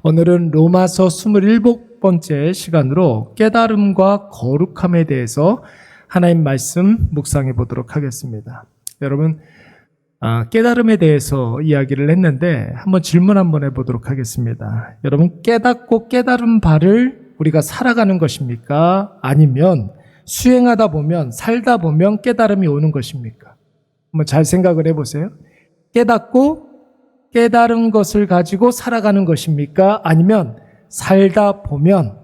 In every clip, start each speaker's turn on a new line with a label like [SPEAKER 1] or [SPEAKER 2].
[SPEAKER 1] 오늘은 로마서 27번째 시간으로 깨달음과 거룩함에 대해서 하나님 말씀 묵상해 보도록 하겠습니다. 여러분, 깨달음에 대해서 이야기를 했는데 한번 질문 한번 해보도록 하겠습니다. 여러분, 깨닫고 깨달은 바를 우리가 살아가는 것입니까? 아니면 수행하다 보면, 살다 보면 깨달음이 오는 것입니까? 한번 잘 생각을 해보세요. 깨닫고 깨달은 것을 가지고 살아가는 것입니까? 아니면 살다 보면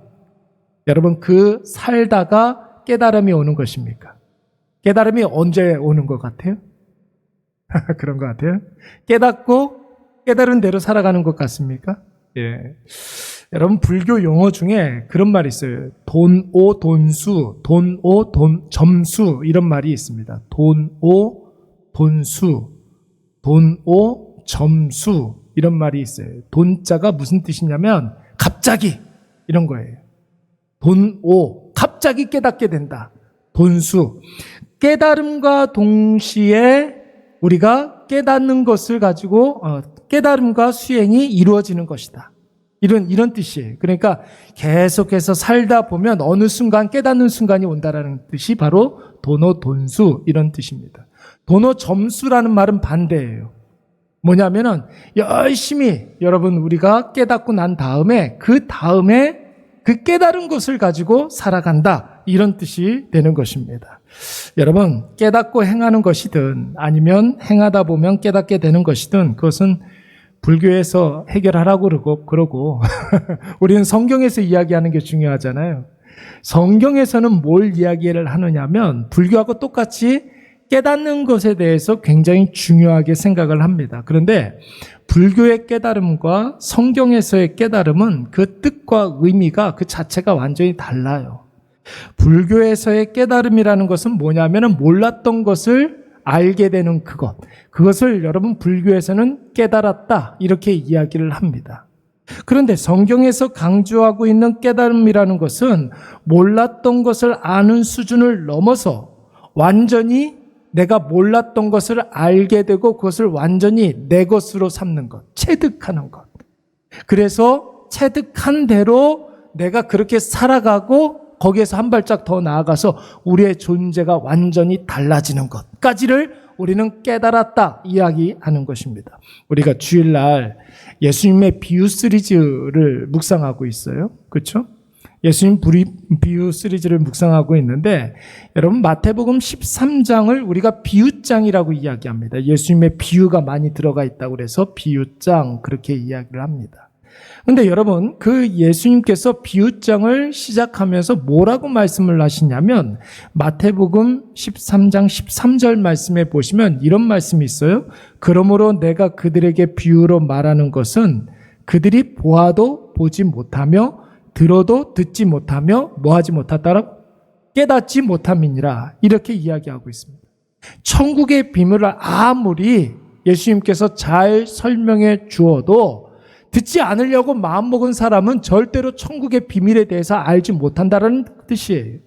[SPEAKER 1] 여러분 그 살다가 깨달음이 오는 것입니까? 깨달음이 언제 오는 것 같아요? 그런 것 같아요. 깨닫고 깨달은 대로 살아가는 것 같습니까? 예. 여러분, 불교 용어 중에 그런 말이 있어요. 돈오 돈수, 돈오 돈 점수, 이런 말이 있습니다. 돈오 돈수, 돈오 점수, 이런 말이 있어요. 돈자가 무슨 뜻이냐면 갑자기, 이런 거예요. 돈오, 갑자기 깨닫게 된다. 돈수, 깨달음과 동시에 우리가 깨닫는 것을 가지고 깨달음과 수행이 이루어지는 것이다. 이런 뜻이에요. 그러니까 계속해서 살다 보면 어느 순간 깨닫는 순간이 온다라는 뜻이 바로 도노 돈수, 이런 뜻입니다. 도노 점수라는 말은 반대예요. 뭐냐면은 열심히 여러분 우리가 깨닫고 난 다음에 그 깨달은 것을 가지고 살아간다, 이런 뜻이 되는 것입니다. 여러분, 깨닫고 행하는 것이든 아니면 행하다 보면 깨닫게 되는 것이든 그것은 불교에서 해결하라고 그러고 우리는 성경에서 이야기하는 게 중요하잖아요. 성경에서는 뭘 이야기를 하느냐면 불교하고 똑같이 깨닫는 것에 대해서 굉장히 중요하게 생각을 합니다. 그런데 불교의 깨달음과 성경에서의 깨달음은 그 뜻과 의미가 그 자체가 완전히 달라요. 불교에서의 깨달음이라는 것은 뭐냐면 몰랐던 것을 알게 되는 그것을 여러분 불교에서는 깨달았다, 이렇게 이야기를 합니다. 그런데 성경에서 강조하고 있는 깨달음이라는 것은 몰랐던 것을 아는 수준을 넘어서 완전히 내가 몰랐던 것을 알게 되고 그것을 완전히 내 것으로 삼는 것, 체득하는 것. 그래서 체득한 대로 내가 그렇게 살아가고 거기에서 한 발짝 더 나아가서 우리의 존재가 완전히 달라지는 것까지를 우리는 깨달았다, 이야기하는 것입니다. 우리가 주일날 예수님의 비유 시리즈를 묵상하고 있어요. 그렇죠? 예수님 비유 시리즈를 묵상하고 있는데 여러분, 마태복음 13장을 우리가 비유장이라고 이야기합니다. 예수님의 비유가 많이 들어가 있다고 그래서 비유장, 그렇게 이야기를 합니다. 그런데 여러분, 그 예수님께서 비유장을 시작하면서 뭐라고 말씀을 하시냐면 마태복음 13장 13절 말씀에 보시면 이런 말씀이 있어요. 그러므로 내가 그들에게 비유로 말하는 것은 그들이 보아도 보지 못하며 들어도 듣지 못하며 뭐하지 못하다라고? 깨닫지 못함이니라, 이렇게 이야기하고 있습니다. 천국의 비밀을 아무리 예수님께서 잘 설명해 주어도 듣지 않으려고 마음먹은 사람은 절대로 천국의 비밀에 대해서 알지 못한다는 뜻이에요.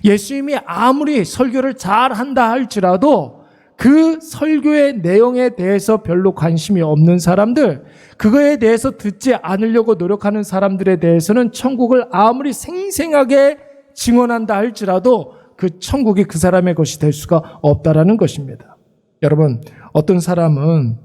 [SPEAKER 1] 예수님이 아무리 설교를 잘한다 할지라도 그 설교의 내용에 대해서 별로 관심이 없는 사람들, 그거에 대해서 듣지 않으려고 노력하는 사람들에 대해서는 천국을 아무리 생생하게 증언한다 할지라도 그 천국이 그 사람의 것이 될 수가 없다라는 것입니다. 여러분, 어떤 사람은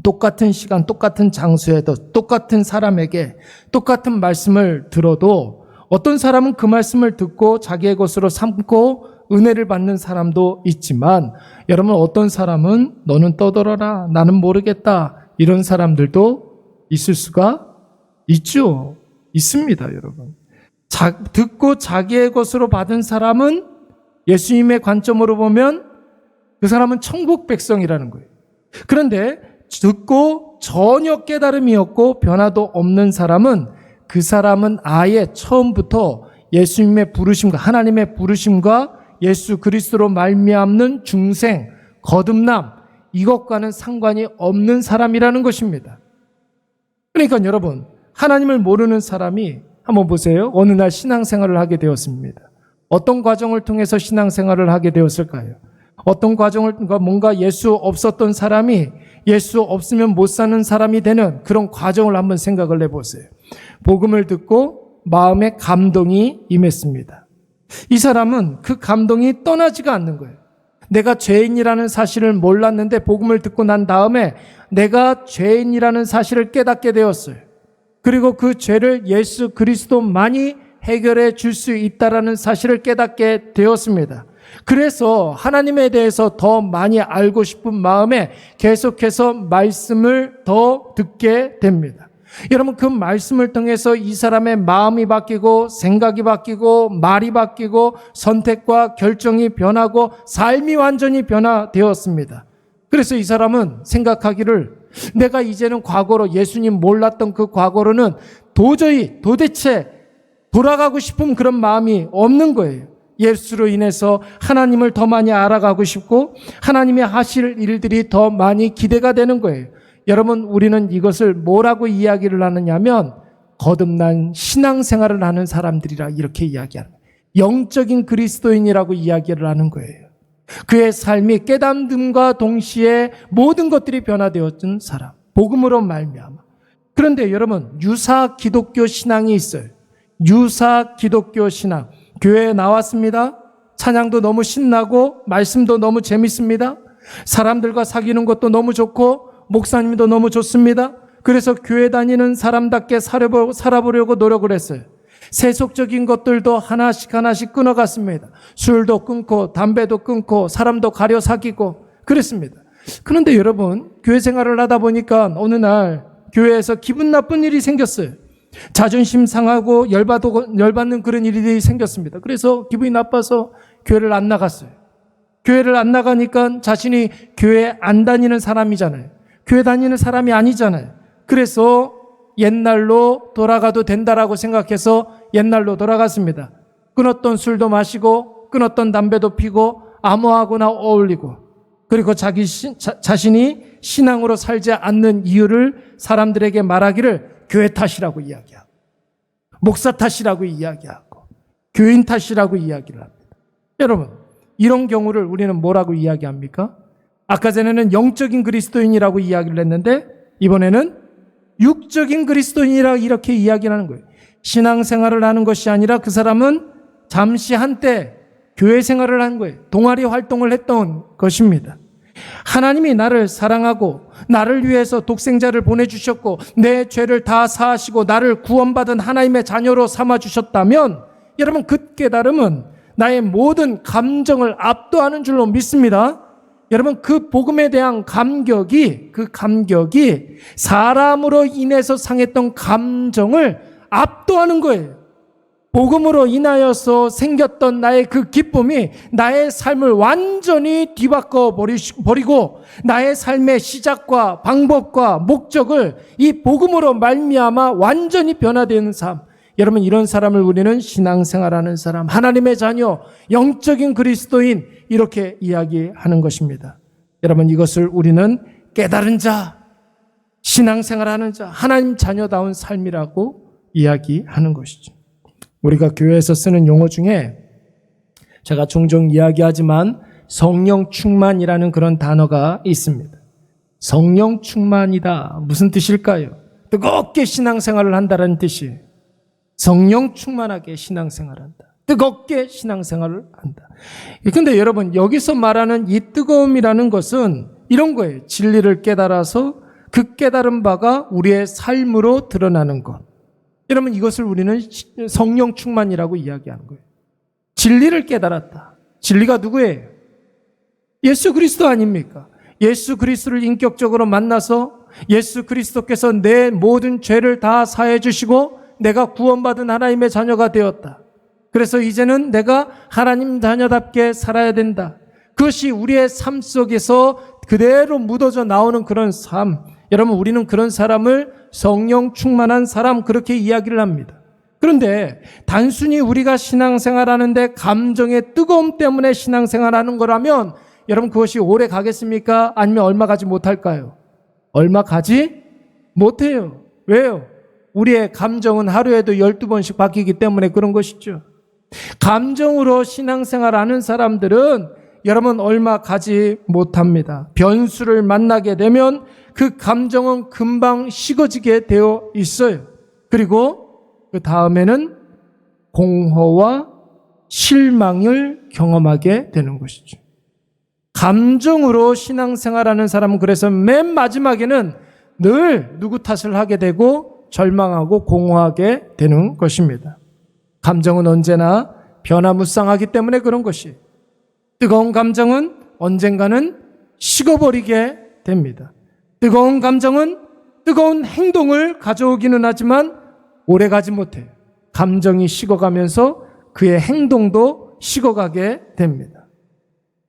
[SPEAKER 1] 똑같은 시간, 똑같은 장소에도 똑같은 사람에게 똑같은 말씀을 들어도 어떤 사람은 그 말씀을 듣고 자기의 것으로 삼고 은혜를 받는 사람도 있지만 여러분, 어떤 사람은 너는 떠들어라, 나는 모르겠다, 이런 사람들도 있을 수가 있죠. 있습니다, 여러분. 듣고 자기의 것으로 받은 사람은 예수님의 관점으로 보면 그 사람은 천국 백성이라는 거예요. 그런데 듣고 전혀 깨달음이 없고 변화도 없는 사람은 그 사람은 아예 처음부터 예수님의 부르심과 하나님의 부르심과 예수 그리스도로 말미암는 중생, 거듭남, 이것과는 상관이 없는 사람이라는 것입니다. 그러니까 여러분, 하나님을 모르는 사람이 한번 보세요. 어느 날 신앙생활을 하게 되었습니다. 어떤 과정을 통해서 신앙생활을 하게 되었을까요? 어떤 과정을, 뭔가 예수 없었던 사람이 예수 없으면 못 사는 사람이 되는 그런 과정을 한번 생각을 해보세요. 복음을 듣고 마음에 감동이 임했습니다. 이 사람은 그 감동이 떠나지가 않는 거예요. 내가 죄인이라는 사실을 몰랐는데 복음을 듣고 난 다음에 내가 죄인이라는 사실을 깨닫게 되었어요. 그리고 그 죄를 예수 그리스도만이 해결해 줄 수 있다라는 사실을 깨닫게 되었습니다. 그래서 하나님에 대해서 더 많이 알고 싶은 마음에 계속해서 말씀을 더 듣게 됩니다. 여러분, 그 말씀을 통해서 이 사람의 마음이 바뀌고 생각이 바뀌고 말이 바뀌고 선택과 결정이 변하고 삶이 완전히 변화되었습니다. 그래서 이 사람은 생각하기를 내가 이제는 과거로 예수님 몰랐던 그 과거로는 도대체 돌아가고 싶은 그런 마음이 없는 거예요. 예수로 인해서 하나님을 더 많이 알아가고 싶고 하나님이 하실 일들이 더 많이 기대가 되는 거예요. 여러분, 우리는 이것을 뭐라고 이야기를 하느냐면 거듭난 신앙생활을 하는 사람들이라 이렇게 이야기하는 거예요. 영적인 그리스도인이라고 이야기를 하는 거예요. 그의 삶이 깨닫음과 동시에 모든 것들이 변화되었던 사람, 복음으로 말미암아. 그런데 여러분, 유사 기독교 신앙이 있어요. 유사 기독교 신앙. 교회에 나왔습니다. 찬양도 너무 신나고 말씀도 너무 재밌습니다. 사람들과 사귀는 것도 너무 좋고 목사님도 너무 좋습니다. 그래서 교회 다니는 사람답게 살아보려고 노력을 했어요. 세속적인 것들도 하나씩 끊어갔습니다. 술도 끊고 담배도 끊고 사람도 가려 사귀고 그랬습니다. 그런데 여러분, 교회 생활을 하다 보니까 어느 날 교회에서 기분 나쁜 일이 생겼어요. 자존심 상하고 열받는 그런 일이 생겼습니다. 그래서 기분이 나빠서 교회를 안 나갔어요. 교회를 안 나가니까 자신이 교회 안 다니는 사람이잖아요. 교회 다니는 사람이 아니잖아요. 그래서 옛날로 돌아가도 된다라고 생각해서 옛날로 돌아갔습니다. 끊었던 술도 마시고 끊었던 담배도 피고 아무하고나 어울리고, 그리고 자신이 신앙으로 살지 않는 이유를 사람들에게 말하기를 교회 탓이라고 이야기하고 목사 탓이라고 이야기하고 교인 탓이라고 이야기를 합니다. 여러분, 이런 경우를 우리는 뭐라고 이야기합니까? 아까 전에는 영적인 그리스도인이라고 이야기를 했는데 이번에는 육적인 그리스도인이라 이렇게 이야기를 하는 거예요. 신앙생활을 하는 것이 아니라 그 사람은 잠시 한때 교회 생활을 한 거예요. 동아리 활동을 했던 것입니다. 하나님이 나를 사랑하고 나를 위해서 독생자를 보내주셨고 내 죄를 다 사하시고 나를 구원받은 하나님의 자녀로 삼아주셨다면 여러분, 그 깨달음은 나의 모든 감정을 압도하는 줄로 믿습니다. 여러분, 그 복음에 대한 감격이 사람으로 인해서 상했던 감정을 압도하는 거예요. 복음으로 인하여서 생겼던 나의 그 기쁨이 나의 삶을 완전히 뒤바꿔 버리고 나의 삶의 시작과 방법과 목적을 이 복음으로 말미암아 완전히 변화되는 삶. 여러분, 이런 사람을 우리는 신앙생활하는 사람, 하나님의 자녀, 영적인 그리스도인 이렇게 이야기하는 것입니다. 여러분, 이것을 우리는 깨달은 자, 신앙생활하는 자, 하나님 자녀다운 삶이라고 이야기하는 것이죠. 우리가 교회에서 쓰는 용어 중에 제가 종종 이야기하지만 성령 충만이라는 그런 단어가 있습니다. 성령 충만이다. 무슨 뜻일까요? 뜨겁게 신앙생활을 한다는 뜻이에요. 성령 충만하게 신앙생활을 한다. 뜨겁게 신앙생활을 한다. 그런데 여러분, 여기서 말하는 이 뜨거움이라는 것은 이런 거예요. 진리를 깨달아서 그 깨달은 바가 우리의 삶으로 드러나는 것. 여러분, 이것을 우리는 성령 충만이라고 이야기하는 거예요. 진리를 깨달았다. 진리가 누구예요? 예수 그리스도 아닙니까? 예수 그리스도를 인격적으로 만나서 예수 그리스도께서 내 모든 죄를 다 사해 주시고 내가 구원받은 하나님의 자녀가 되었다. 그래서 이제는 내가 하나님 자녀답게 살아야 된다. 그것이 우리의 삶 속에서 그대로 묻어져 나오는 그런 삶. 여러분, 우리는 그런 사람을 성령 충만한 사람 그렇게 이야기를 합니다. 그런데 단순히 우리가 신앙생활하는데 감정의 뜨거움 때문에 신앙생활하는 거라면 여러분, 그것이 오래 가겠습니까? 아니면 얼마 가지 못할까요? 얼마 가지 못해요. 왜요? 우리의 감정은 하루에도 12번씩 바뀌기 때문에 그런 것이죠. 감정으로 신앙생활하는 사람들은 여러분, 얼마 가지 못합니다. 변수를 만나게 되면 그 감정은 금방 식어지게 되어 있어요. 그리고 그 다음에는 공허와 실망을 경험하게 되는 것이죠. 감정으로 신앙생활하는 사람은 그래서 맨 마지막에는 늘 누구 탓을 하게 되고 절망하고 공허하게 되는 것입니다. 감정은 언제나 변화무쌍하기 때문에 그런 것이, 뜨거운 감정은 언젠가는 식어버리게 됩니다. 뜨거운 감정은 뜨거운 행동을 가져오기는 하지만 오래가지 못해요. 감정이 식어가면서 그의 행동도 식어가게 됩니다.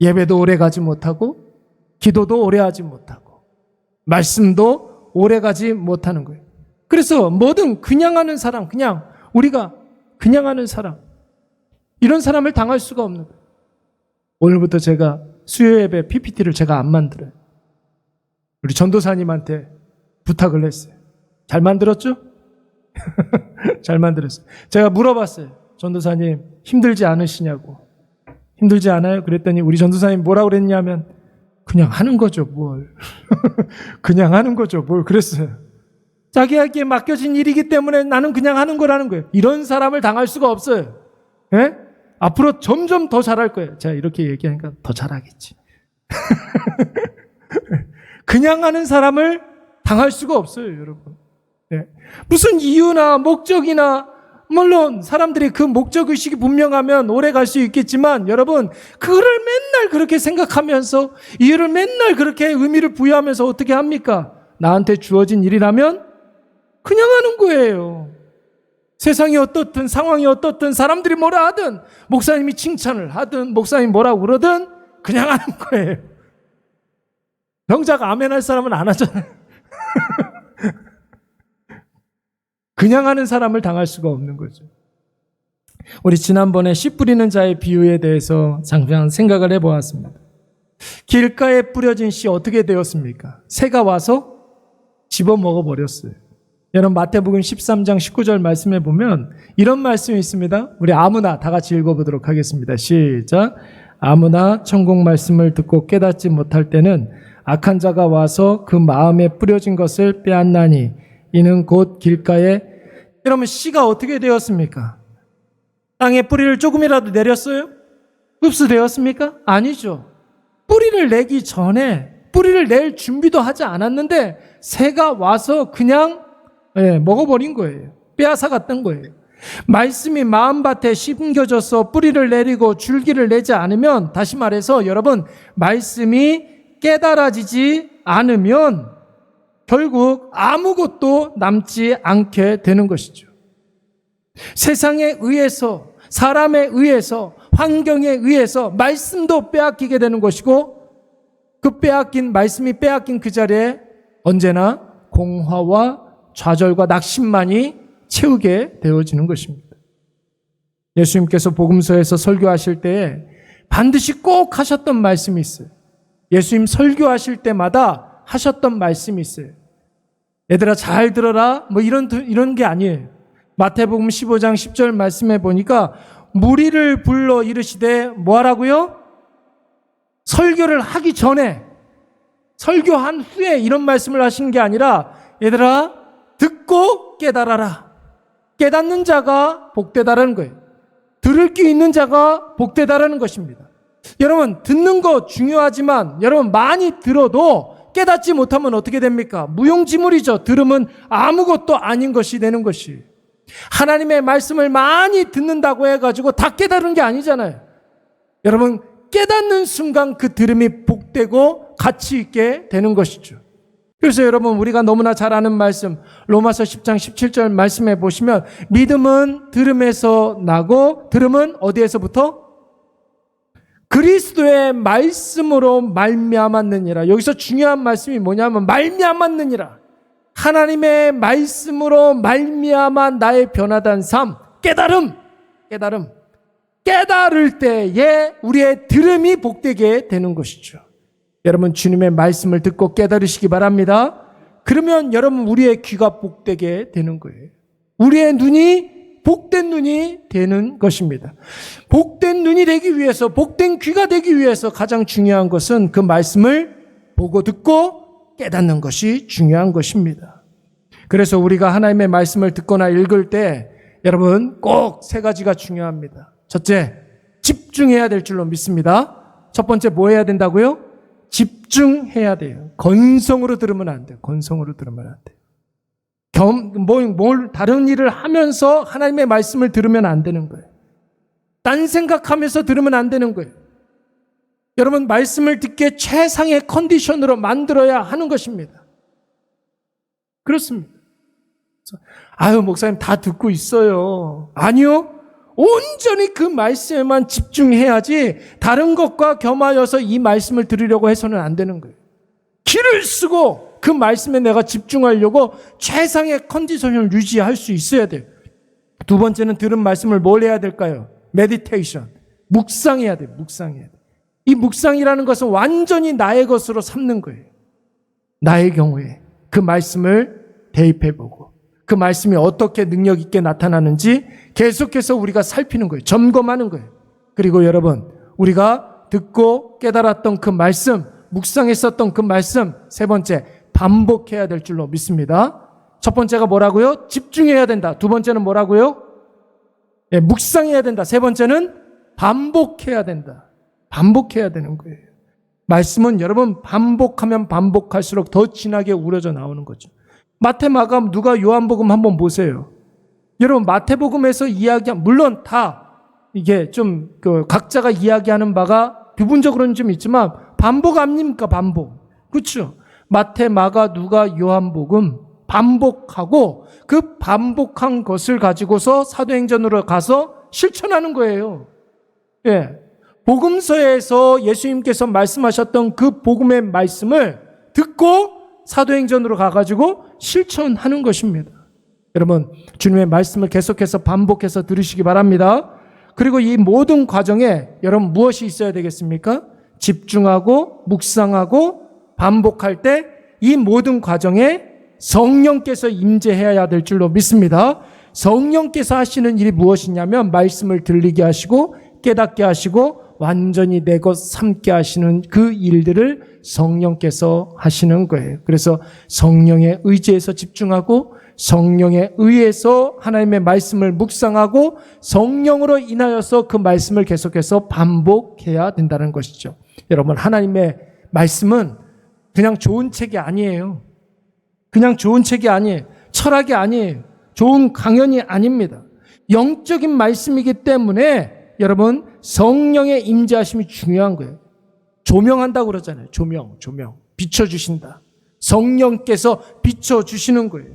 [SPEAKER 1] 예배도 오래가지 못하고, 기도도 오래하지 못하고, 말씀도 오래가지 못하는 거예요. 그래서 뭐든 그냥 하는 사람, 그냥 우리가 그냥 하는 사람, 이런 사람을 당할 수가 없는 거예요. 오늘부터 제가 수요 예배 PPT를 제가 안 만들어요. 우리 전도사님한테 부탁을 했어요. 잘 만들었죠? 잘 만들었어요. 제가 물어봤어요. 전도사님 힘들지 않으시냐고. 힘들지 않아요? 그랬더니 우리 전도사님 뭐라고 그랬냐면 그냥 하는 거죠 뭘. 그냥 하는 거죠 뭘 그랬어요. 자기에게 맡겨진 일이기 때문에 나는 그냥 하는 거라는 거예요. 이런 사람을 당할 수가 없어요. 예? 앞으로 점점 더 잘할 거예요. 제가 이렇게 얘기하니까 더 잘하겠지. 그냥 하는 사람을 당할 수가 없어요, 여러분. 네. 무슨 이유나 목적이나, 물론 사람들이 그 목적의식이 분명하면 오래 갈 수 있겠지만, 여러분, 그거를 맨날 그렇게 생각하면서, 이유를 맨날 그렇게 의미를 부여하면서 어떻게 합니까? 나한테 주어진 일이라면 그냥 하는 거예요. 세상이 어떻든, 상황이 어떻든, 사람들이 뭐라 하든, 목사님이 칭찬을 하든, 목사님 뭐라고 그러든 그냥 하는 거예요. 병자가 아멘 할 사람은 안 하잖아요. 그냥 하는 사람을 당할 수가 없는 거죠. 우리 지난번에 씨 뿌리는 자의 비유에 대해서 잠깐 생각을 해보았습니다. 길가에 뿌려진 씨 어떻게 되었습니까? 새가 와서 집어먹어버렸어요. 여러분 마태복음 13장 19절 말씀에 보면 이런 말씀이 있습니다. 우리 아무나 다 같이 읽어보도록 하겠습니다. 시작. 아무나 천국 말씀을 듣고 깨닫지 못할 때는 악한 자가 와서 그 마음에 뿌려진 것을 빼앗나니 이는 곧 길가에. 그러면 씨가 어떻게 되었습니까? 땅에 뿌리를 조금이라도 내렸어요? 흡수되었습니까? 아니죠. 뿌리를 내기 전에 뿌리를 낼 준비도 하지 않았는데 새가 와서 그냥 먹어버린 거예요. 빼앗아갔던 거예요. 말씀이 마음밭에 심겨져서 뿌리를 내리고 줄기를 내지 않으면, 다시 말해서 여러분, 말씀이 깨달아지지 않으면 결국 아무것도 남지 않게 되는 것이죠. 세상에 의해서, 사람에 의해서, 환경에 의해서 말씀도 빼앗기게 되는 것이고, 그 빼앗긴 말씀이 빼앗긴 그 자리에 언제나 공허와 좌절과 낙심만이 채우게 되어지는 것입니다. 예수님께서 복음서에서 설교하실 때에 반드시 꼭 하셨던 말씀이 있어요. 예수님 설교하실 때마다 하셨던 말씀이 있어요. 얘들아 잘 들어라, 뭐 이런 게 아니에요. 마태복음 15장 10절 말씀해 보니까 무리를 불러 이르시되 뭐 하라고요? 설교를 하기 전에, 설교한 후에 이런 말씀을 하신 게 아니라, 얘들아 듣고 깨달아라. 깨닫는 자가 복되다라는 거예요. 들을 귀 있는 자가 복되다라는 것입니다. 여러분, 듣는 거 중요하지만 여러분 많이 들어도 깨닫지 못하면 어떻게 됩니까? 무용지물이죠. 들으면 아무것도 아닌 것이 되는 것이. 하나님의 말씀을 많이 듣는다고 해가지고 다 깨달은 게 아니잖아요. 여러분, 깨닫는 순간 그 들음이 복되고 가치 있게 되는 것이죠. 그래서 여러분, 우리가 너무나 잘 아는 말씀, 로마서 10장 17절 말씀해 보시면 믿음은 들음에서 나고 들음은 어디에서부터? 그리스도의 말씀으로 말미암았느니라. 여기서 중요한 말씀이 뭐냐면 말미암았느니라. 하나님의 말씀으로 말미암아 나의 변화된 삶, 깨달음. 깨달을 때에 우리의 들음이 복되게 되는 것이죠. 여러분, 주님의 말씀을 듣고 깨달으시기 바랍니다. 그러면 여러분, 우리의 귀가 복되게 되는 거예요. 우리의 눈이 복된 눈이 되는 것입니다. 복된 눈이 되기 위해서, 복된 귀가 되기 위해서 가장 중요한 것은 그 말씀을 보고 듣고 깨닫는 것이 중요한 것입니다. 그래서 우리가 하나님의 말씀을 듣거나 읽을 때 여러분 꼭 세 가지가 중요합니다. 첫째, 집중해야 될 줄로 믿습니다. 첫 번째 뭐 해야 된다고요? 집중해야 돼요. 건성으로 들으면 안 돼요. 건성으로 들으면 안 돼요. 다른 일을 하면서 하나님의 말씀을 들으면 안 되는 거예요. 딴 생각하면서 들으면 안 되는 거예요. 여러분, 말씀을 듣기에 최상의 컨디션으로 만들어야 하는 것입니다. 그렇습니다. 아유, 목사님 다 듣고 있어요. 아니요. 온전히 그 말씀에만 집중해야지 다른 것과 겸하여서 이 말씀을 들으려고 해서는 안 되는 거예요. 기를 쓰고 그 말씀에 내가 집중하려고 최상의 컨디션을 유지할 수 있어야 돼요. 두 번째는 들은 말씀을 뭘 해야 될까요? 메디테이션. 묵상해야 돼요. 묵상해야 돼요. 이 묵상이라는 것은 완전히 나의 것으로 삼는 거예요. 나의 경우에 그 말씀을 대입해보고 그 말씀이 어떻게 능력 있게 나타나는지 계속해서 우리가 살피는 거예요. 점검하는 거예요. 그리고 여러분, 우리가 듣고 깨달았던 그 말씀, 묵상했었던 그 말씀, 세 번째, 반복해야 될 줄로 믿습니다. 첫 번째가 뭐라고요? 집중해야 된다. 두 번째는 뭐라고요? 묵상해야 된다. 세 번째는 반복해야 된다. 반복해야 되는 거예요. 말씀은 여러분 반복하면 반복할수록 더 진하게 우러져 나오는 거죠. 마태, 마가, 누가, 요한복음 한번 보세요. 여러분 마태복음에서 이야기한, 물론 다 이게 좀 각자가 이야기하는 바가 부분적으로는 좀 있지만 반복 아닙니까? 반복. 그렇죠? 마태, 마가, 누가, 요한복음 반복하고 그 반복한 것을 가지고서 사도행전으로 가서 실천하는 거예요. 예. 복음서에서 예수님께서 말씀하셨던 그 복음의 말씀을 듣고 사도행전으로 가가지고 실천하는 것입니다. 여러분, 주님의 말씀을 계속해서 반복해서 들으시기 바랍니다. 그리고 이 모든 과정에 여러분 무엇이 있어야 되겠습니까? 집중하고 묵상하고 반복할 때 이 모든 과정에 성령께서 임재해야 될 줄로 믿습니다. 성령께서 하시는 일이 무엇이냐면 말씀을 들리게 하시고 깨닫게 하시고 완전히 내 것 삼게 하시는 그 일들을 성령께서 하시는 거예요. 그래서 성령의 의지에서 집중하고 성령에 의해서 하나님의 말씀을 묵상하고 성령으로 인하여서 그 말씀을 계속해서 반복해야 된다는 것이죠. 여러분, 하나님의 말씀은 그냥 좋은 책이 아니에요. 그냥 좋은 책이 아니에요. 철학이 아니에요. 좋은 강연이 아닙니다. 영적인 말씀이기 때문에 여러분 성령의 임재하심이 중요한 거예요. 조명한다고 그러잖아요. 조명. 비춰주신다. 성령께서 비춰주시는 거예요.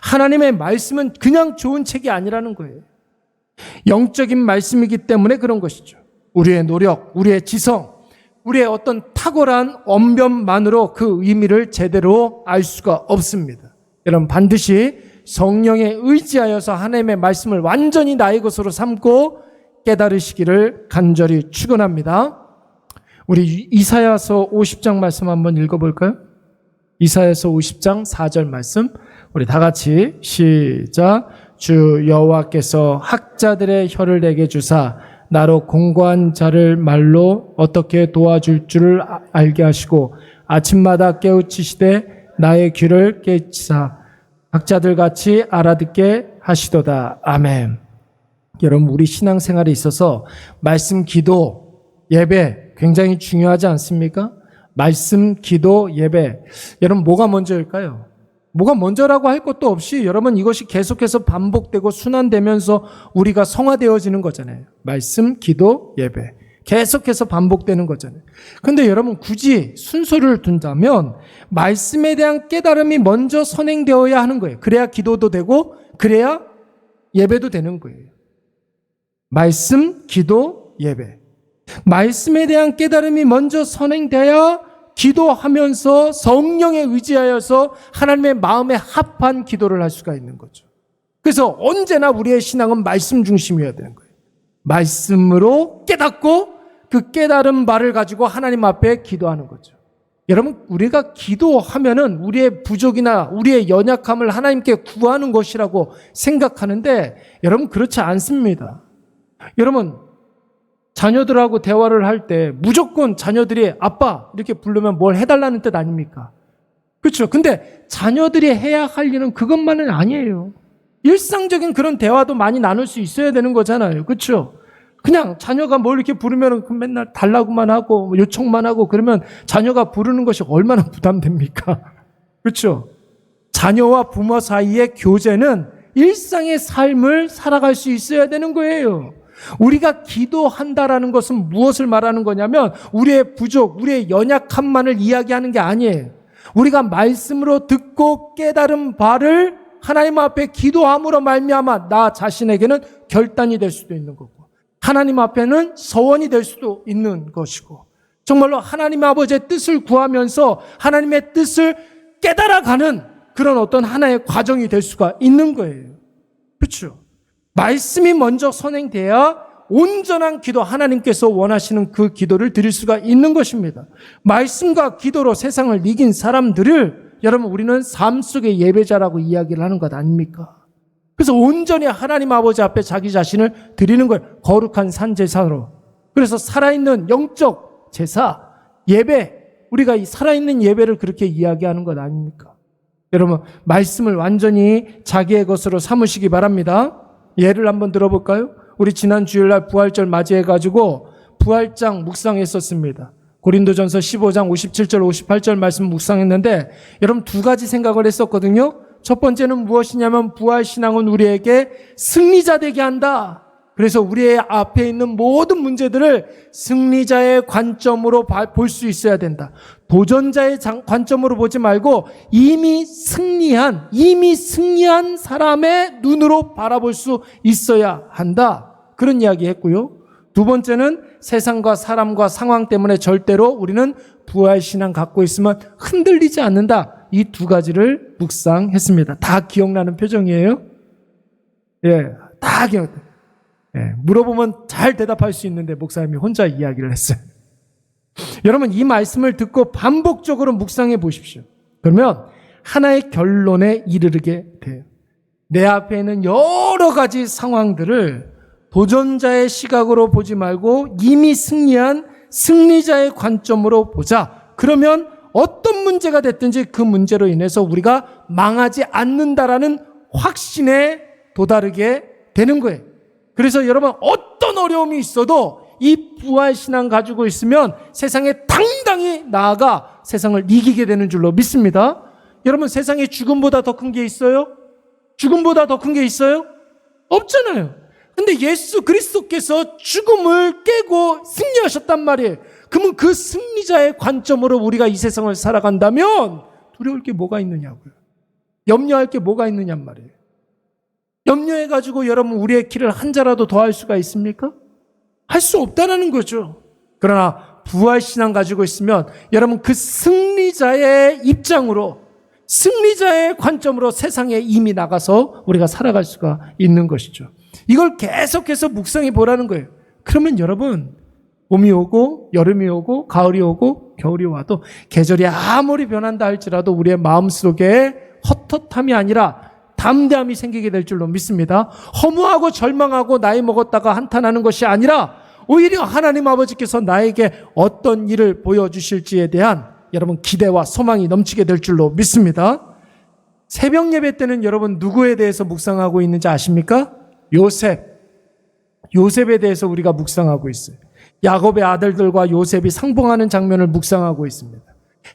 [SPEAKER 1] 하나님의 말씀은 그냥 좋은 책이 아니라는 거예요. 영적인 말씀이기 때문에 그런 것이죠. 우리의 노력, 우리의 지성, 우리의 어떤 탁월한 언변만으로 그 의미를 제대로 알 수가 없습니다. 여러분 반드시 성령에 의지하여서 하나님의 말씀을 완전히 나의 것으로 삼고 깨달으시기를 간절히 축원합니다. 우리 이사야서 50장 말씀 한번 읽어볼까요? 이사야서 50장 4절 말씀 우리 다 같이 시작. 주 여호와께서 학자들의 혀를 내게 주사 나로 공고한 자를 말로 어떻게 도와줄 줄을 알게 하시고 아침마다 깨우치시되 나의 귀를 깨치사 학자들 같이 알아듣게 하시도다. 아멘. 여러분 우리 신앙생활에 있어서 말씀, 기도, 예배 굉장히 중요하지 않습니까? 말씀, 기도, 예배. 여러분 뭐가 먼저일까요? 뭐가 먼저라고 할 것도 없이 여러분 이것이 계속해서 반복되고 순환되면서 우리가 성화되어지는 거잖아요. 말씀, 기도, 예배. 계속해서 반복되는 거잖아요. 그런데 여러분 굳이 순서를 둔다면 말씀에 대한 깨달음이 먼저 선행되어야 하는 거예요. 그래야 기도도 되고 그래야 예배도 되는 거예요. 말씀, 기도, 예배. 말씀에 대한 깨달음이 먼저 선행돼야 기도하면서 성령에 의지하여서 하나님의 마음에 합한 기도를 할 수가 있는 거죠. 그래서 언제나 우리의 신앙은 말씀 중심이어야 되는 거예요. 말씀으로 깨닫고 그 깨달은 바를 가지고 하나님 앞에 기도하는 거죠. 여러분 우리가 기도하면은 우리의 부족이나 우리의 연약함을 하나님께 구하는 것이라고 생각하는데 여러분 그렇지 않습니다. 여러분 자녀들하고 대화를 할 때 무조건 자녀들이 아빠 이렇게 부르면 뭘 해달라는 뜻 아닙니까? 그렇죠. 근데 자녀들이 해야 할 일은 그것만은 아니에요. 일상적인 그런 대화도 많이 나눌 수 있어야 되는 거잖아요. 그렇죠? 그냥 자녀가 뭘 이렇게 부르면 맨날 달라고만 하고 요청만 하고 그러면 자녀가 부르는 것이 얼마나 부담됩니까? 그렇죠? 자녀와 부모 사이의 교제는 일상의 삶을 살아갈 수 있어야 되는 거예요. 우리가 기도한다라는 것은 무엇을 말하는 거냐면 우리의 부족, 우리의 연약함만을 이야기하는 게 아니에요. 우리가 말씀으로 듣고 깨달은 바를 하나님 앞에 기도함으로 말미암아 나 자신에게는 결단이 될 수도 있는 거고 하나님 앞에는 서원이 될 수도 있는 것이고 정말로 하나님 아버지의 뜻을 구하면서 하나님의 뜻을 깨달아가는 그런 어떤 하나의 과정이 될 수가 있는 거예요. 그렇죠? 말씀이 먼저 선행돼야 온전한 기도, 하나님께서 원하시는 그 기도를 드릴 수가 있는 것입니다. 말씀과 기도로 세상을 이긴 사람들을 여러분 우리는 삶 속의 예배자라고 이야기를 하는 것 아닙니까? 그래서 온전히 하나님 아버지 앞에 자기 자신을 드리는 거예요. 거룩한 산제사로. 그래서 살아있는 영적 제사, 예배, 우리가 이 살아있는 예배를 그렇게 이야기하는 것 아닙니까? 여러분 말씀을 완전히 자기의 것으로 삼으시기 바랍니다. 예를 한번 들어볼까요? 우리 지난 주일날 부활절 맞이해가지고 부활장 묵상했었습니다. 고린도전서 15장 57절 58절 말씀 묵상했는데 여러분 두 가지 생각을 했었거든요. 첫 번째는 무엇이냐면 부활신앙은 우리에게 승리자 되게 한다. 그래서 우리의 앞에 있는 모든 문제들을 승리자의 관점으로 볼 수 있어야 된다. 도전자의 관점으로 보지 말고 이미 승리한 사람의 눈으로 바라볼 수 있어야 한다. 그런 이야기 했고요. 두 번째는 세상과 사람과 상황 때문에 절대로 우리는 부활신앙 갖고 있으면 흔들리지 않는다. 이 두 가지를 묵상했습니다. 다 기억나는 표정이에요? 예, 다 기억. 예, 물어보면 잘 대답할 수 있는데 목사님이 혼자 이야기를 했어요. 여러분 이 말씀을 듣고 반복적으로 묵상해 보십시오. 그러면 하나의 결론에 이르게 돼요. 내 앞에 있는 여러 가지 상황들을 도전자의 시각으로 보지 말고 이미 승리한 승리자의 관점으로 보자. 그러면 어떤 문제가 됐든지 그 문제로 인해서 우리가 망하지 않는다라는 확신에 도달하게 되는 거예요. 그래서 여러분 어떤 어려움이 있어도 이 부활신앙 가지고 있으면 세상에 당당히 나아가 세상을 이기게 되는 줄로 믿습니다. 여러분 세상에 죽음보다 더 큰 게 있어요? 죽음보다 더 큰 게 있어요? 없잖아요. 근데 예수 그리스도께서 죽음을 깨고 승리하셨단 말이에요. 그러면 그 승리자의 관점으로 우리가 이 세상을 살아간다면 두려울 게 뭐가 있느냐고요. 염려할 게 뭐가 있느냔 말이에요. 염려해가지고 여러분 우리의 길을 한 자라도 더 할 수가 있습니까? 할 수 없다는 거죠. 그러나 부활신앙 가지고 있으면 여러분 그 승리자의 입장으로 승리자의 관점으로 세상에 이미 나가서 우리가 살아갈 수가 있는 것이죠. 이걸 계속해서 묵상해 보라는 거예요. 그러면 여러분 봄이 오고 여름이 오고 가을이 오고 겨울이 와도 계절이 아무리 변한다 할지라도 우리의 마음속에 헛헛함이 아니라 담대함이 생기게 될 줄로 믿습니다. 허무하고 절망하고 나이 먹었다가 한탄하는 것이 아니라 오히려 하나님 아버지께서 나에게 어떤 일을 보여주실지에 대한 여러분 기대와 소망이 넘치게 될 줄로 믿습니다. 새벽 예배 때는 여러분 누구에 대해서 묵상하고 있는지 아십니까? 요셉에 대해서 우리가 묵상하고 있어요. 야곱의 아들들과 요셉이 상봉하는 장면을 묵상하고 있습니다.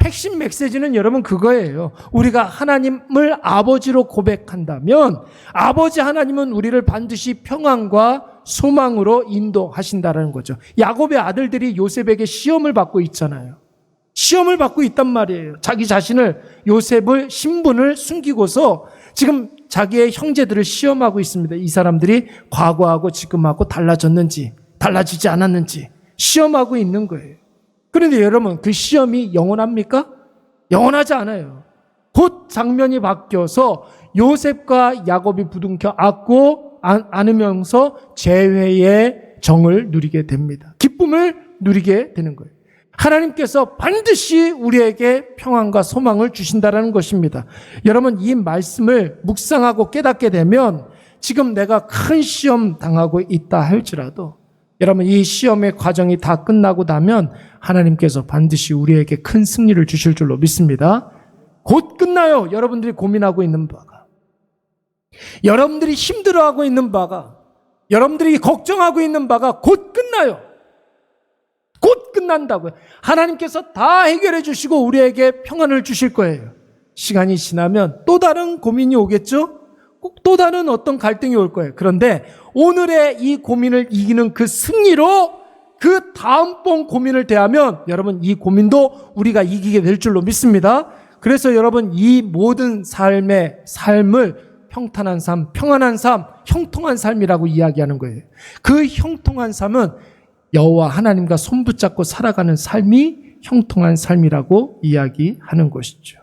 [SPEAKER 1] 핵심 메시지는 여러분 그거예요. 우리가 하나님을 아버지로 고백한다면 아버지 하나님은 우리를 반드시 평안과 소망으로 인도하신다는 거죠. 야곱의 아들들이 요셉에게 시험을 받고 있잖아요. 시험을 받고 있단 말이에요. 자기 자신을 요셉을 신분을 숨기고서 지금 자기의 형제들을 시험하고 있습니다. 이 사람들이 과거하고 지금하고 달라졌는지 달라지지 않았는지 시험하고 있는 거예요. 그런데 여러분 그 시험이 영원합니까? 영원하지 않아요. 곧 장면이 바뀌어서 요셉과 야곱이 부둥켜 안고 안으면서 재회의 정을 누리게 됩니다. 기쁨을 누리게 되는 거예요. 하나님께서 반드시 우리에게 평안과 소망을 주신다는 것입니다. 여러분 이 말씀을 묵상하고 깨닫게 되면 지금 내가 큰 시험 당하고 있다 할지라도 여러분 이 시험의 과정이 다 끝나고 나면 하나님께서 반드시 우리에게 큰 승리를 주실 줄로 믿습니다. 곧 끝나요. 여러분들이 고민하고 있는 바가. 여러분들이 힘들어하고 있는 바가, 여러분들이 걱정하고 있는 바가 곧 끝나요. 곧 끝난다고요. 하나님께서 다 해결해 주시고 우리에게 평안을 주실 거예요. 시간이 지나면 또 다른 고민이 오겠죠? 꼭 또 다른 어떤 갈등이 올 거예요. 그런데 오늘의 이 고민을 이기는 그 승리로 그 다음번 고민을 대하면 여러분 이 고민도 우리가 이기게 될 줄로 믿습니다. 그래서 여러분 이 모든 삶을 평탄한 삶, 평안한 삶, 형통한 삶이라고 이야기하는 거예요. 그 형통한 삶은 여호와 하나님과 손붙잡고 살아가는 삶이 형통한 삶이라고 이야기하는 것이죠.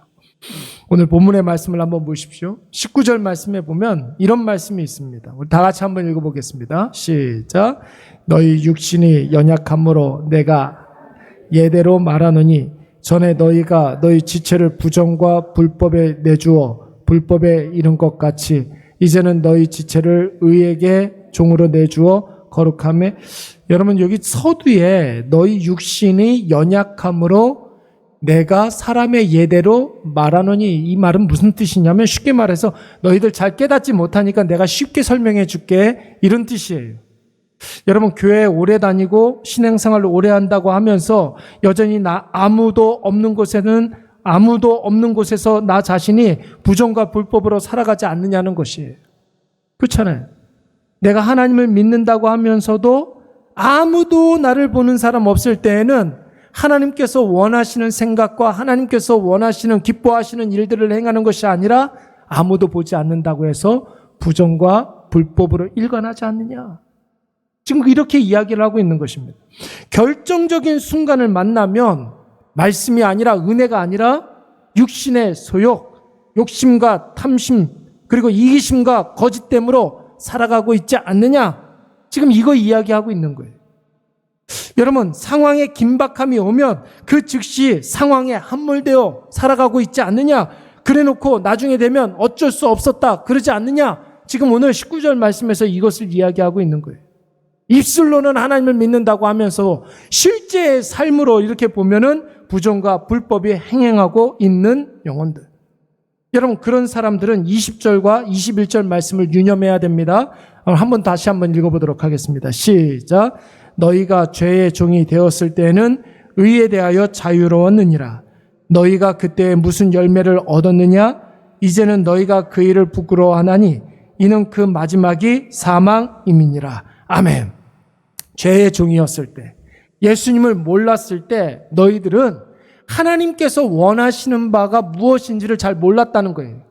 [SPEAKER 1] 오늘 본문의 말씀을 한번 보십시오. 19절 말씀에 보면 이런 말씀이 있습니다. 우리 다 같이 한번 읽어보겠습니다. 시작. 너희 육신이 연약함으로 내가 예대로 말하노니 전에 너희가 너희 지체를 부정과 불법에 내주어 불법에 이른 것 같이 이제는 너희 지체를 의에게 종으로 내주어 거룩함에. 여러분 여기 서두에 너희 육신이 연약함으로 내가 사람의 예대로 말하노니, 이 말은 무슨 뜻이냐면 쉽게 말해서 너희들 잘 깨닫지 못하니까 내가 쉽게 설명해 줄게, 이런 뜻이에요. 여러분 교회 오래 다니고 신앙생활을 오래 한다고 하면서 여전히 아무도 없는 곳에서 나 자신이 부정과 불법으로 살아가지 않느냐는 것이에요. 그렇잖아요. 내가 하나님을 믿는다고 하면서도 아무도 나를 보는 사람 없을 때에는 하나님께서 원하시는 생각과 하나님께서 원하시는 기뻐하시는 일들을 행하는 것이 아니라 아무도 보지 않는다고 해서 부정과 불법으로 일관하지 않느냐. 지금 이렇게 이야기를 하고 있는 것입니다. 결정적인 순간을 만나면 말씀이 아니라 은혜가 아니라 육신의 소욕, 욕심과 탐심, 그리고 이기심과 거짓됨으로 살아가고 있지 않느냐. 지금 이거 이야기하고 있는 거예요. 여러분 상황에 긴박함이 오면 그 즉시 상황에 함몰되어 살아가고 있지 않느냐. 그래놓고 나중에 되면 어쩔 수 없었다 그러지 않느냐. 지금 오늘 19절 말씀에서 이것을 이야기하고 있는 거예요. 입술로는 하나님을 믿는다고 하면서 실제의 삶으로 이렇게 보면은 부정과 불법이 행행하고 있는 영혼들. 여러분 그런 사람들은 20절과 21절 말씀을 유념해야 됩니다. 다시 한번 읽어보도록 하겠습니다. 시작. 너희가 죄의 종이 되었을 때에는 의에 대하여 자유로웠느니라. 너희가 그때 무슨 열매를 얻었느냐? 이제는 너희가 그 일을 부끄러워하나니 이는 그 마지막이 사망임이니라. 아멘. 죄의 종이었을 때, 예수님을 몰랐을 때 너희들은 하나님께서 원하시는 바가 무엇인지를 잘 몰랐다는 거예요.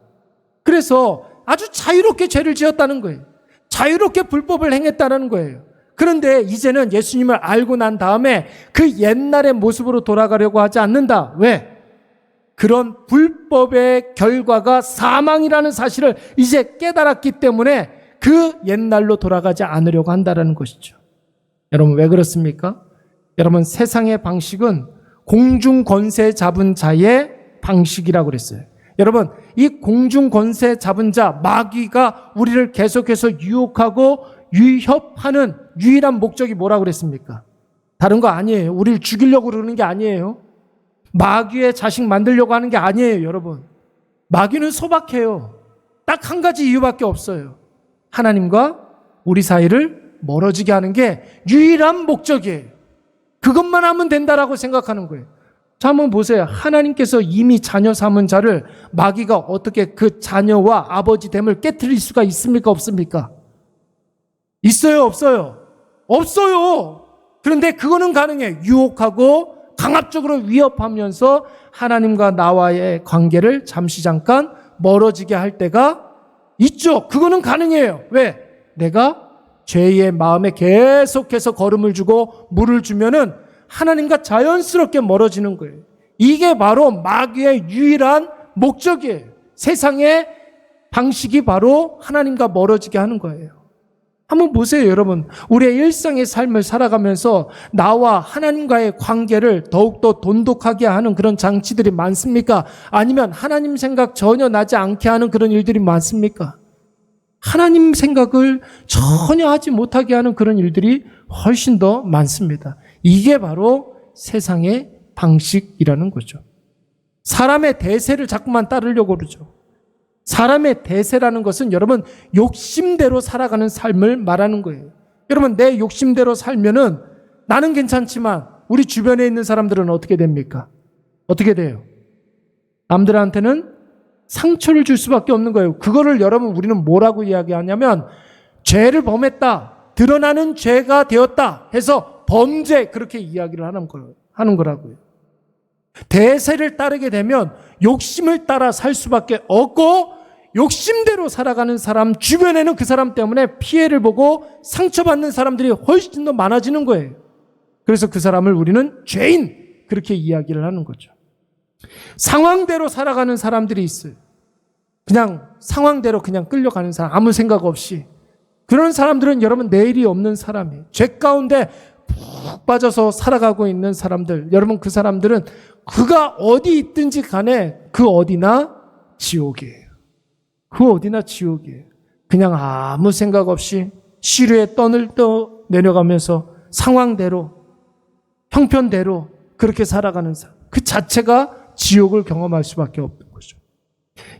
[SPEAKER 1] 그래서 아주 자유롭게 죄를 지었다는 거예요. 자유롭게 불법을 행했다는 거예요. 그런데 이제는 예수님을 알고 난 다음에 그 옛날의 모습으로 돌아가려고 하지 않는다. 왜? 그런 불법의 결과가 사망이라는 사실을 이제 깨달았기 때문에 그 옛날로 돌아가지 않으려고 한다는 것이죠. 여러분 왜 그렇습니까? 여러분 세상의 방식은 공중 권세 잡은 자의 방식이라고 그랬어요. 여러분 이 공중 권세 잡은 자 마귀가 우리를 계속해서 유혹하고 위협하는 유일한 목적이 뭐라고 그랬습니까? 다른 거 아니에요. 우리를 죽이려고 그러는 게 아니에요. 마귀의 자식 만들려고 하는 게 아니에요. 여러분 마귀는 소박해요. 딱 한 가지 이유밖에 없어요. 하나님과 우리 사이를 멀어지게 하는 게 유일한 목적이에요. 그것만 하면 된다라고 생각하는 거예요. 자, 한번 보세요. 하나님께서 이미 자녀 삼은 자를 마귀가 어떻게 그 자녀와 아버지 됨을 깨트릴 수가 있습니까? 없습니까? 있어요? 없어요? 없어요. 그런데 그거는 가능해. 유혹하고 강압적으로 위협하면서 하나님과 나와의 관계를 잠깐 멀어지게 할 때가 있죠. 그거는 가능해요. 왜? 내가 죄의 마음에 계속해서 걸음을 주고 물을 주면은 하나님과 자연스럽게 멀어지는 거예요. 이게 바로 마귀의 유일한 목적이에요. 세상의 방식이 바로 하나님과 멀어지게 하는 거예요. 한번 보세요, 여러분. 우리의 일상의 삶을 살아가면서 나와 하나님과의 관계를 더욱더 돈독하게 하는 그런 장치들이 많습니까? 아니면 하나님 생각 전혀 나지 않게 하는 그런 일들이 많습니까? 하나님 생각을 전혀 하지 못하게 하는 그런 일들이 훨씬 더 많습니다. 이게 바로 세상의 방식이라는 거죠. 사람의 대세를 자꾸만 따르려고 그러죠. 사람의 대세라는 것은 여러분 욕심대로 살아가는 삶을 말하는 거예요. 여러분 내 욕심대로 살면은 나는 괜찮지만 우리 주변에 있는 사람들은 어떻게 됩니까? 어떻게 돼요? 남들한테는 상처를 줄 수밖에 없는 거예요. 그거를 여러분 우리는 뭐라고 이야기하냐면 죄를 범했다, 드러나는 죄가 되었다 해서 범죄, 그렇게 이야기를 하는 거라고요. 대세를 따르게 되면 욕심을 따라 살 수밖에 없고 욕심대로 살아가는 사람 주변에는 그 사람 때문에 피해를 보고 상처받는 사람들이 훨씬 더 많아지는 거예요. 그래서 그 사람을 우리는 죄인, 그렇게 이야기를 하는 거죠. 상황대로 살아가는 사람들이 있어요. 그냥 상황대로 그냥 끌려가는 사람, 아무 생각 없이. 그런 사람들은 여러분 내일이 없는 사람이에요. 죄 가운데 푹 빠져서 살아가고 있는 사람들, 여러분 그 사람들은 그가 어디 있든지 간에 그 어디나 지옥이에요. 그 어디나 지옥이에요. 그냥 아무 생각 없이 시류에 떠 내려가면서 상황대로, 형편대로 그렇게 살아가는 사람, 그 자체가 지옥을 경험할 수밖에 없는 거죠.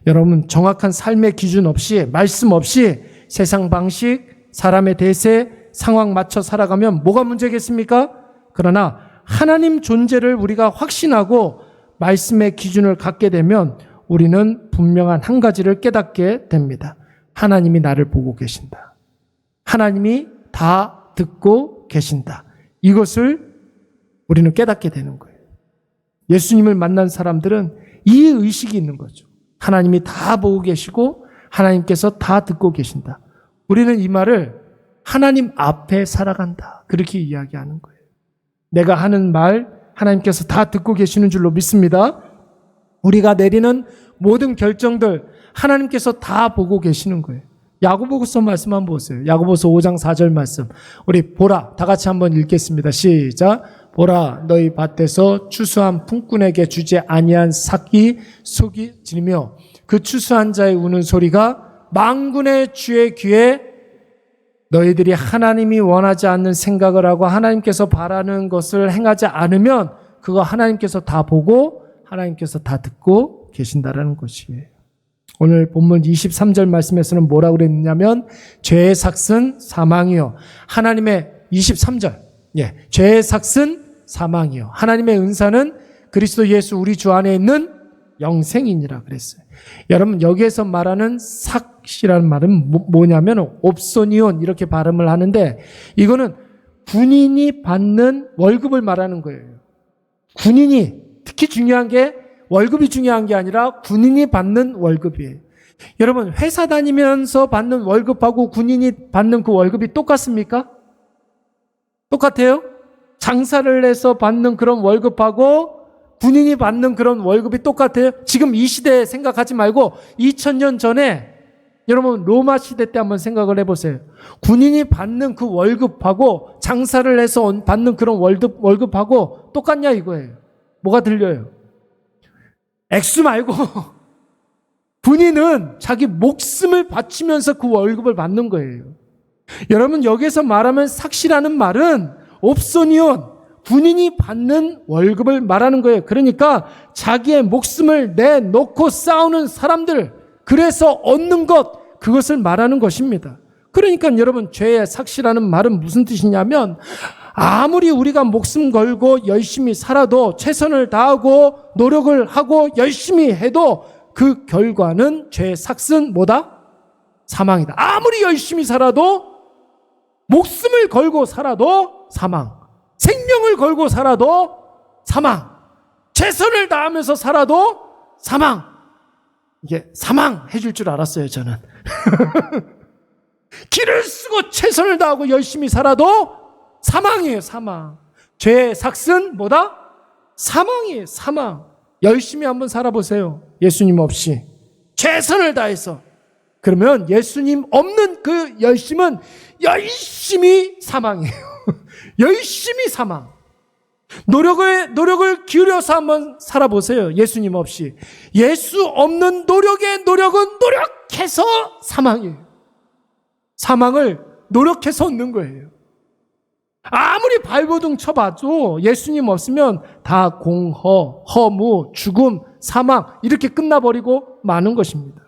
[SPEAKER 1] 여러분 정확한 삶의 기준 없이, 말씀 없이 세상 방식, 사람의 대세, 상황 맞춰 살아가면 뭐가 문제겠습니까? 그러나 하나님 존재를 우리가 확신하고 말씀의 기준을 갖게 되면 우리는 분명한 한 가지를 깨닫게 됩니다. 하나님이 나를 보고 계신다. 하나님이 다 듣고 계신다. 이것을 우리는 깨닫게 되는 거예요. 예수님을 만난 사람들은 이 의식이 있는 거죠. 하나님이 다 보고 계시고 하나님께서 다 듣고 계신다. 우리는 이 말을 하나님 앞에 살아간다, 그렇게 이야기하는 거예요. 내가 하는 말 하나님께서 다 듣고 계시는 줄로 믿습니다. 우리가 내리는 모든 결정들 하나님께서 다 보고 계시는 거예요. 야고보서 말씀 한번 보세요. 야고보서 5장 4절 말씀. 우리 보라, 다 같이 한번 읽겠습니다. 시작. 보라, 너희 밭에서 추수한 품꾼에게 주지 아니한 삭이 속이 지르며 그 추수한 자의 우는 소리가 만군의 주의 귀에, 너희들이 하나님이 원하지 않는 생각을 하고 하나님께서 바라는 것을 행하지 않으면 그거 하나님께서 다 보고 하나님께서 다 듣고 계신다라는 것이에요. 오늘 본문 23절 말씀에서는 뭐라고 그랬냐면 죄의 삭은 사망이요. 하나님의 23절. 죄의 삭은 사망이요. 하나님의 은사는 그리스도 예수 우리 주 안에 있는 영생이니라 그랬어요. 여러분 여기에서 말하는 삭이라는 말은 뭐냐면 옵소니온, 이렇게 발음을 하는데 이거는 군인이 받는 월급을 말하는 거예요. 군인이, 특히 중요한 게 월급이 중요한 게 아니라 군인이 받는 월급이에요. 여러분 회사 다니면서 받는 월급하고 군인이 받는 그 월급이 똑같습니까? 똑같아요? 장사를 해서 받는 그런 월급하고 군인이 받는 그런 월급이 똑같아요? 지금 이 시대에 생각하지 말고 2000년 전에 여러분 로마 시대 때 한번 생각을 해보세요. 군인이 받는 그 월급하고 장사를 해서 받는 그런 월급하고 똑같냐 이거예요. 뭐가 들려요? 액수 말고 군인은 자기 목숨을 바치면서 그 월급을 받는 거예요. 여러분 여기서 말하면 삭시라는 말은 옵소니온, 군인이 받는 월급을 말하는 거예요. 그러니까 자기의 목숨을 내놓고 싸우는 사람들, 그래서 얻는 것, 그것을 말하는 것입니다. 그러니까 여러분 죄의 삭시라는 말은 무슨 뜻이냐면 아무리 우리가 목숨 걸고 열심히 살아도, 최선을 다하고 노력을 하고 열심히 해도 그 결과는 죄의 삭은 뭐다? 사망이다. 아무리 열심히 살아도, 목숨을 걸고 살아도 사망, 생명을 걸고 살아도 사망, 최선을 다하면서 살아도 사망. 이게 사망 해줄 줄 알았어요 저는. 길을 쓰고 최선을 다하고 열심히 살아도 사망이에요. 사망. 죄의 삭은 뭐다? 사망이에요. 사망. 열심히 한번 살아보세요. 예수님 없이 최선을 다해서. 그러면 예수님 없는 그 열심은 열심히 사망이에요. 열심히 사망. 노력을 기울여서 한번 살아보세요. 예수님 없이. 예수 없는 노력의 노력은 노력해서 사망이에요. 사망을 노력해서 얻는 거예요. 아무리 발버둥 쳐봐도 예수님 없으면 다 공허, 허무, 죽음, 사망 이렇게 끝나버리고 마는 것입니다.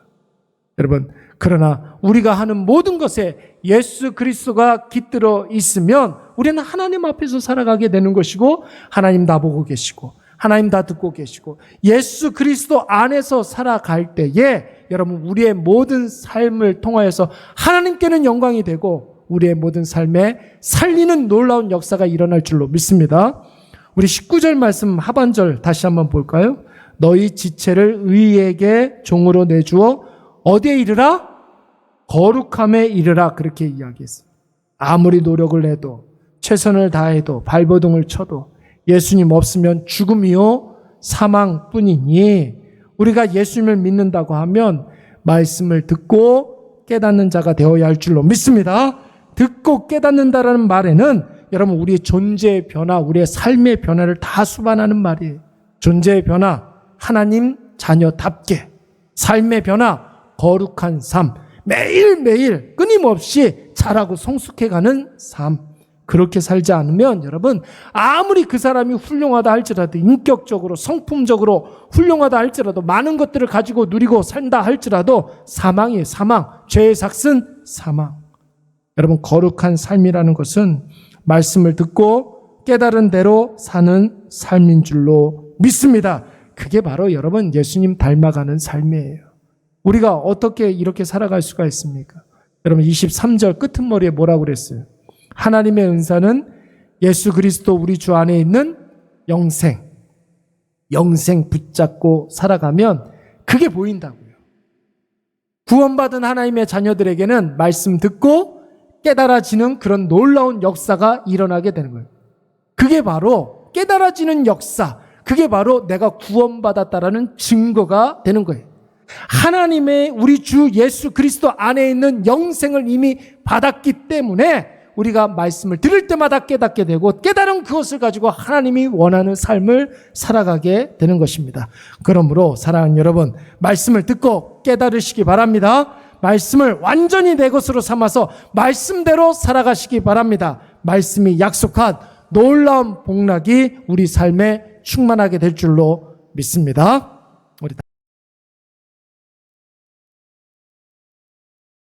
[SPEAKER 1] 여러분, 그러나 우리가 하는 모든 것에 예수 그리스도가 깃들어 있으면 우리는 하나님 앞에서 살아가게 되는 것이고, 하나님 다 보고 계시고 하나님 다 듣고 계시고 예수 그리스도 안에서 살아갈 때에 여러분, 우리의 모든 삶을 통하여서 하나님께는 영광이 되고 우리의 모든 삶에 살리는 놀라운 역사가 일어날 줄로 믿습니다. 우리 19절 말씀 하반절 다시 한번 볼까요? 너희 지체를 의에게 종으로 내주어 어디에 이르라? 거룩함에 이르라. 그렇게 이야기했어요. 아무리 노력을 해도, 최선을 다해도, 발버둥을 쳐도 예수님 없으면 죽음이요 사망뿐이니, 우리가 예수님을 믿는다고 하면 말씀을 듣고 깨닫는 자가 되어야 할 줄로 믿습니다. 듣고 깨닫는다라는 말에는 여러분, 우리의 존재의 변화, 우리의 삶의 변화를 다 수반하는 말이에요. 존재의 변화, 하나님 자녀답게, 삶의 변화, 거룩한 삶, 매일매일 끊임없이 자라고 성숙해가는 삶, 그렇게 살지 않으면 여러분, 아무리 그 사람이 훌륭하다 할지라도, 인격적으로 성품적으로 훌륭하다 할지라도, 많은 것들을 가지고 누리고 산다 할지라도 사망이에요. 사망, 죄의 삭은 사망. 여러분, 거룩한 삶이라는 것은 말씀을 듣고 깨달은 대로 사는 삶인 줄로 믿습니다. 그게 바로 여러분, 예수님 닮아가는 삶이에요. 우리가 어떻게 이렇게 살아갈 수가 있습니까? 여러분, 23절 끝머리에 뭐라고 그랬어요? 하나님의 은사는 예수 그리스도 우리 주 안에 있는 영생 붙잡고 살아가면 그게 보인다고요. 구원받은 하나님의 자녀들에게는 말씀 듣고 깨달아지는 그런 놀라운 역사가 일어나게 되는 거예요. 그게 바로 깨달아지는 역사, 그게 바로 내가 구원받았다라는 증거가 되는 거예요. 하나님의 우리 주 예수 그리스도 안에 있는 영생을 이미 받았기 때문에 우리가 말씀을 들을 때마다 깨닫게 되고, 깨달은 그것을 가지고 하나님이 원하는 삶을 살아가게 되는 것입니다. 그러므로 사랑하는 여러분, 말씀을 듣고 깨달으시기 바랍니다. 말씀을 완전히 내 것으로 삼아서 말씀대로 살아가시기 바랍니다. 말씀이 약속한 놀라운 복락이 우리 삶에 충만하게 될 줄로 믿습니다.